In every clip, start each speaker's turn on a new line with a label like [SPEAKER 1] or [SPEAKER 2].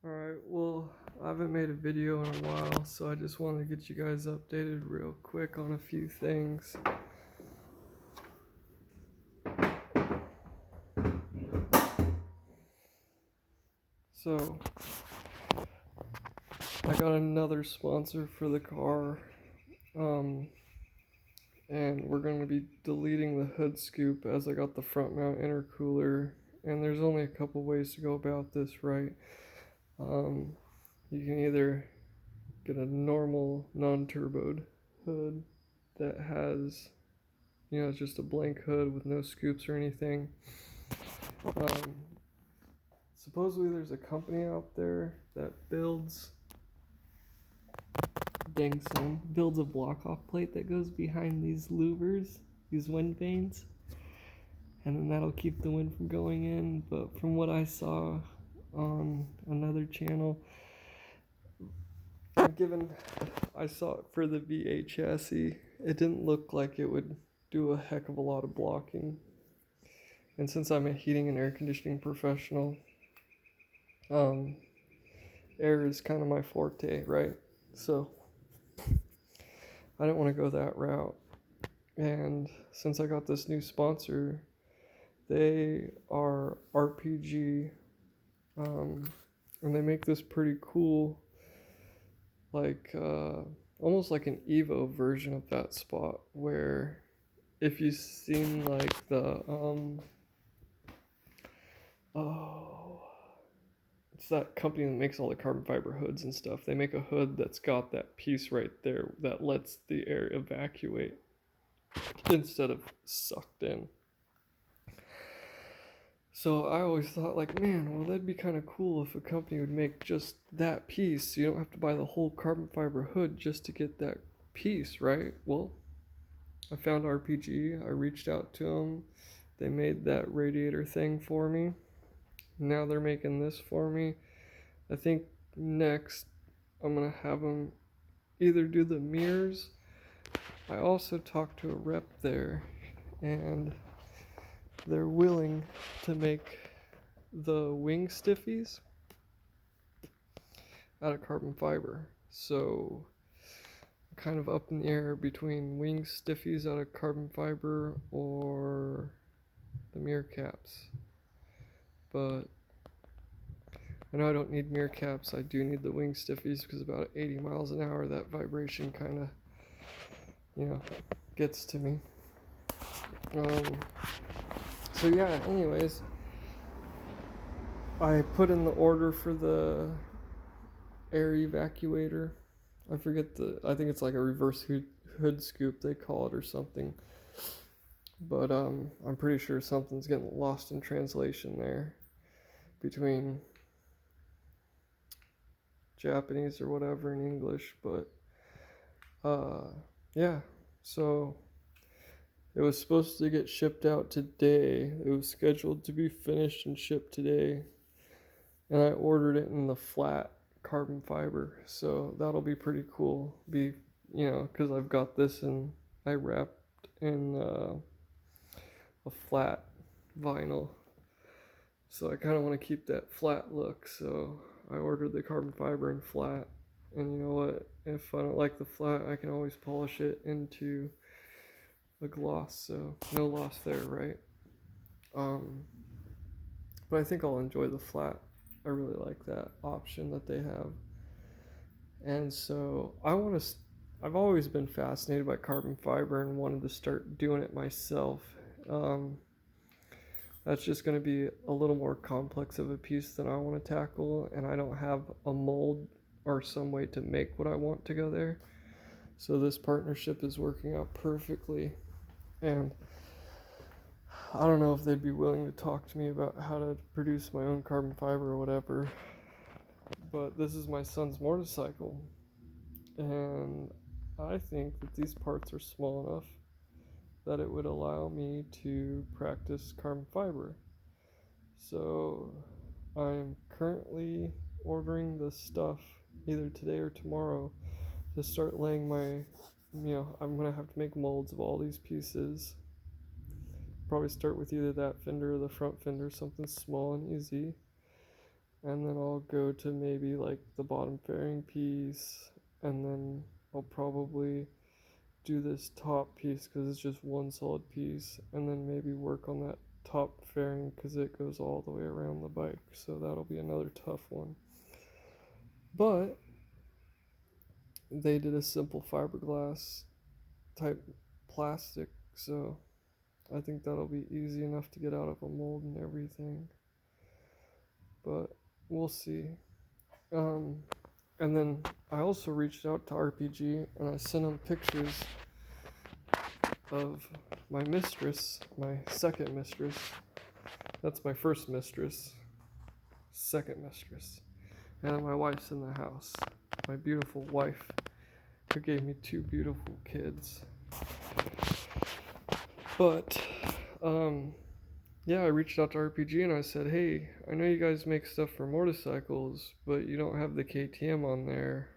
[SPEAKER 1] Alright, well, I haven't made a video in a while, so I just wanted to get you guys updated real quick on a few things. So, I got another sponsor for the car, and we're going to be deleting the hood scoop as I got the front mount intercooler, and there's only a couple ways to go about this, right? You can either get a normal non-turboed hood that has, just a blank hood with no scoops or anything. Supposedly there's a company out there that builds a block off plate that goes behind these louvers, these wind vanes, and then that'll keep the wind from going in. But from what I saw on another channel, given I saw it for the V8 chassis, it didn't look like it would do a heck of a lot of blocking. And since I'm a heating and air conditioning professional, air is kind of my forte, right? So I didn't want to go that route. And since I got this new sponsor, they are RPG, and they make this pretty cool, like almost like an Evo version of that spot. Where if you've seen like it's that company that makes all the carbon fiber hoods and stuff. They make a hood that's got that piece right there that lets the air evacuate instead of sucked in. So I always thought, like, man, well, that'd be kind of cool if a company would make just that piece. So you don't have to buy the whole carbon fiber hood just to get that piece, right? Well, I found RPG. I reached out to them. They made that radiator thing for me. Now they're making this for me. I think next I'm going to have them either do the mirrors. I also talked to a rep there, and they're willing to make the wing stiffies out of carbon fiber. So kind of up in the air between wing stiffies out of carbon fiber or the mirror caps. But I know I don't need mirror caps. I do need the wing stiffies because about 80 miles an hour that vibration kind of, gets to me. So yeah, anyways, I put in the order for the air evacuator. I think it's like a reverse hood scoop they call it or something. But I'm pretty sure something's getting lost in translation there between Japanese or whatever in English. But yeah, so it was supposed to get shipped out today. It was scheduled to be finished and shipped today. And I ordered it in the flat carbon fiber. So that'll be pretty cool. Because I've got this and I wrapped in a flat vinyl. So I kind of want to keep that flat look. So I ordered the carbon fiber in flat. And you know what? If I don't like the flat, I can always polish it into a gloss. So no loss there, right? But I think I'll enjoy the flat. I really like that option that they have. And so I've always been fascinated by carbon fiber and wanted to start doing it myself. That's just going to be a little more complex of a piece than I want to tackle, and I don't have a mold or some way to make what I want to go there. So this partnership is working out perfectly, and I don't know if they'd be willing to talk to me about how to produce my own carbon fiber or whatever, but this is my son's motorcycle, and I think that these parts are small enough that it would allow me to practice carbon fiber. So I'm currently ordering the stuff either today or tomorrow to start laying I'm going to have to make molds of all these pieces. Probably start with either that fender or the front fender, something small and easy. and then I'll go to maybe like the bottom fairing piece, and then I'll probably do this top piece because it's just one solid piece, and then maybe work on that top fairing because it goes all the way around the bike, so that'll be another tough one. But they did a simple fiberglass type plastic, so I think that'll be easy enough to get out of a mold and everything, but we'll see. And then I also reached out to RPG and I sent them pictures of my mistress, my second mistress. That's my first mistress, second mistress. And my wife's in the house. My beautiful wife who gave me 2 beautiful kids. But, yeah, I reached out to RPG and I said, hey, I know you guys make stuff for motorcycles, but you don't have the KTM on there.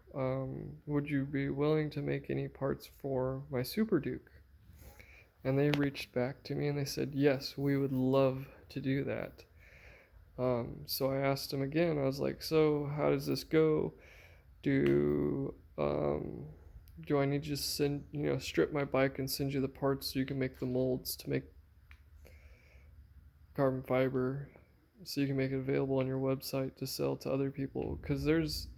[SPEAKER 1] Would you be willing to make any parts for my Super Duke? And they reached back to me and they said, yes, we would love to do that. So I asked them again, I was like, so how does this go? Do I need to just strip my bike and send you the parts so you can make the molds to make carbon fiber so you can make it available on your website to sell to other people? Because there's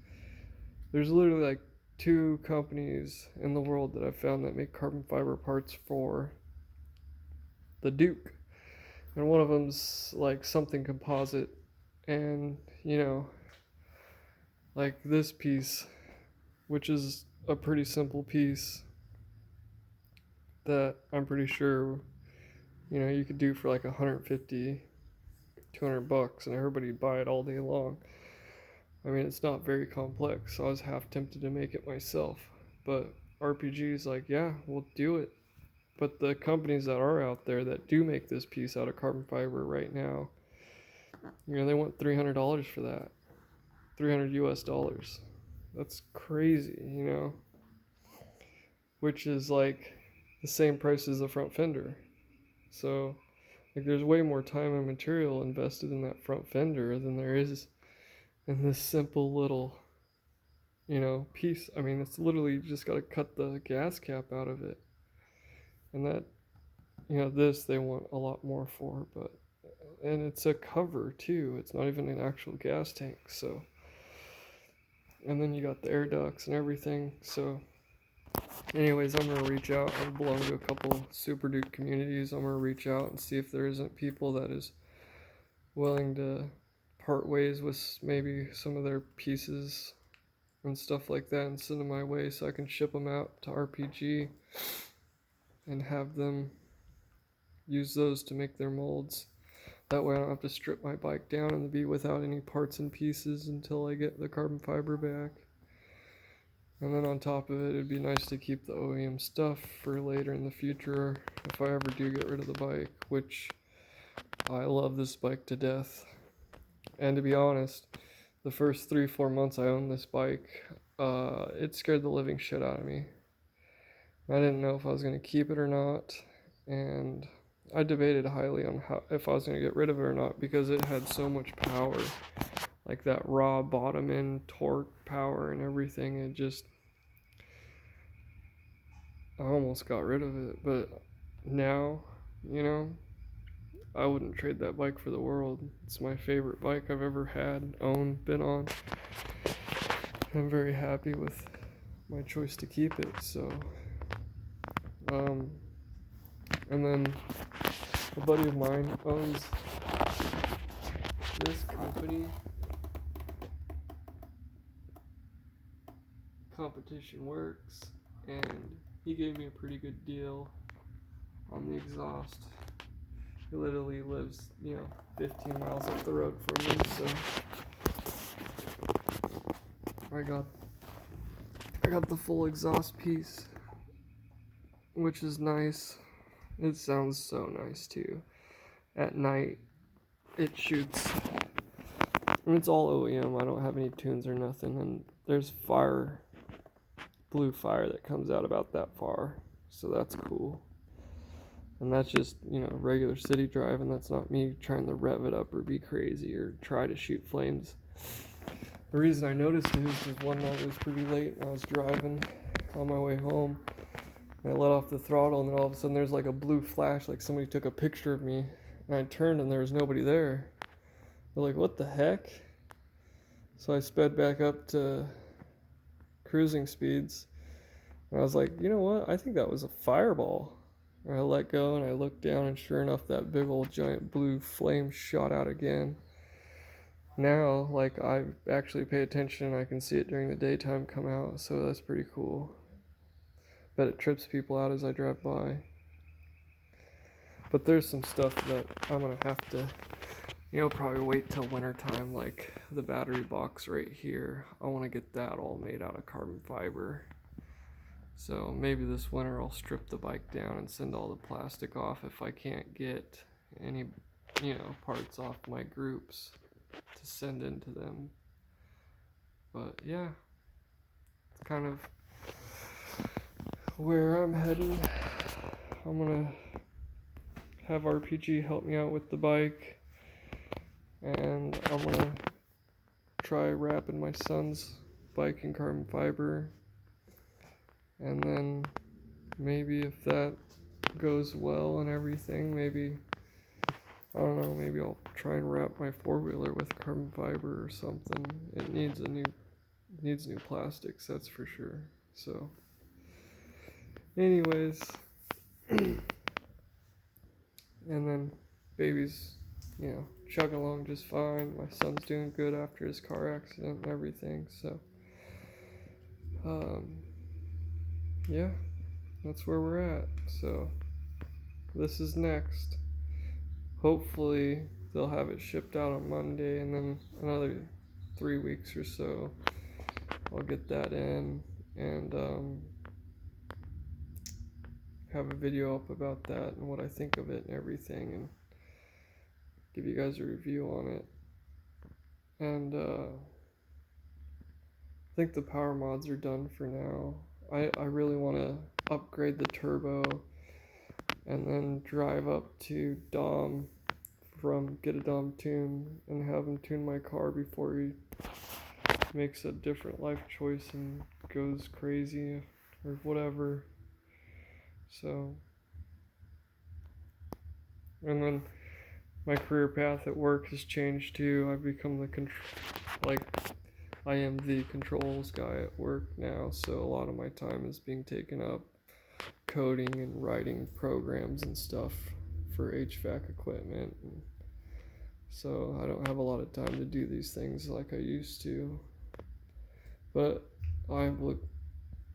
[SPEAKER 1] literally like 2 companies in the world that I've found that make carbon fiber parts for the Duke, and one of them's like something composite, and like this piece, which is a pretty simple piece that I'm pretty sure you could do for like 150 $200 and everybody'd buy it all day long. I mean, it's not very complex, so I was half tempted to make it myself, but RPG's like, yeah, we'll do it. But the companies that are out there that do make this piece out of carbon fiber right now, they want $300 for that. $300 US. That's crazy, which is like the same price as the front fender. So, like, there's way more time and material invested in that front fender than there is in this simple little, piece. I mean, it's literally just got to cut the gas cap out of it. And that, this they want a lot more for, and it's a cover too. It's not even an actual gas tank, so. And then you got the air ducts and everything, so. Anyways, I'm going to reach out. I belong to a couple Super Duke communities. I'm going to reach out and see if there isn't people that is willing to part ways with maybe some of their pieces and stuff like that and send them my way so I can ship them out to RPG and have them use those to make their molds. That way I don't have to strip my bike down and be without any parts and pieces until I get the carbon fiber back. And then on top of it, it'd be nice to keep the OEM stuff for later in the future if I ever do get rid of the bike, which I love this bike to death. And to be honest, the first 3-4 months I owned this bike, it scared the living shit out of me. I didn't know if I was going to keep it or not, and I debated highly on if I was going to get rid of it or not because it had so much power, like that raw bottom end torque power and everything. I almost got rid of it, but now, I wouldn't trade that bike for the world. It's my favorite bike I've ever had, owned, been on. I'm very happy with my choice to keep it, so. And then a buddy of mine owns this company, Competition Works, and he gave me a pretty good deal on the exhaust. He literally lives, 15 miles up the road from me, so I got the full exhaust piece, which is nice. It sounds so nice too. At night, it shoots. And it's all OEM. I don't have any tunes or nothing. And there's blue fire that comes out about that far. So that's cool. And that's just, regular city driving. That's not me trying to rev it up or be crazy or try to shoot flames The reason I noticed it is because one night it was pretty late and I was driving on my way home. And I let off the throttle and then all of a sudden there's like a blue flash, like somebody took a picture of me. And I turned and there was nobody there. I'm like, what the heck? So I sped back up to cruising speeds. And I was like, you know what? I think that was a fireball. And I let go and I looked down and sure enough that big old giant blue flame shot out again. Now, like, I actually pay attention and I can see it during the daytime come out, so that's pretty cool. Bet it trips people out as I drive by. But there's some stuff that I'm gonna have to, probably wait till wintertime, like the battery box right here. I want to get that all made out of carbon fiber. So maybe this winter I'll strip the bike down and send all the plastic off if I can't get any, parts off my groups to send into them. But yeah, it's kind of where I'm heading. I'm gonna have RPG help me out with the bike, and I'm gonna try wrapping my son's bike in carbon fiber, and then maybe if that goes well and everything, maybe I'll try and wrap my four-wheeler with carbon fiber or something. It needs new plastics, that's for sure. So anyways, and then baby's chugging along just fine. My son's doing good after his car accident and everything. So yeah, that's where we're at. So this is next. Hopefully they'll have it shipped out on Monday, and then another 3 weeks or so I'll get that in and have a video up about that and what I think of it and everything, and give you guys a review on it. And I think the power mods are done for now. I really want to upgrade the turbo and then drive up to Dom get a Dom tune and have him tune my car before he makes a different life choice and goes crazy or whatever. So, and then my career path at work has changed too. I've become I am the controls guy at work now, so a lot of my time is being taken up coding and writing programs and stuff for HVAC equipment. And so I don't have a lot of time to do these things like I used to. But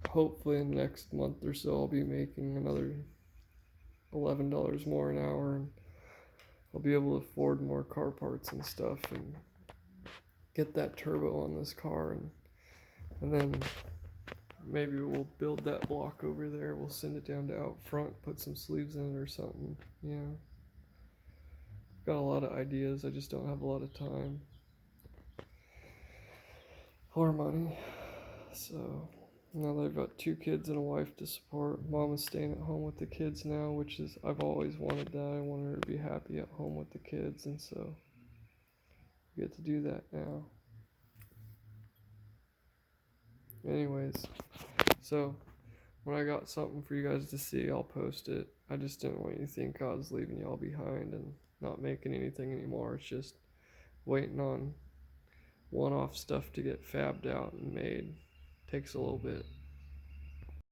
[SPEAKER 1] hopefully in the next month or so I'll be making another $11 more an hour, and I'll be able to afford more car parts and stuff and get that turbo on this car, and then maybe we'll build that block over there. We'll send it down to out front, put some sleeves in it or something. Got a lot of ideas, I just don't have a lot of time or money. So now that I've got 2 kids and a wife to support, Mom is staying at home with the kids now, which is, I've always wanted that. I want her to be happy at home with the kids, and so we get to do that now. Anyways, so when I got something for you guys to see, I'll post it. I just didn't want you to think I was leaving y'all behind and not making anything anymore. It's just waiting on one-off stuff to get fabbed out and made. Takes a little bit.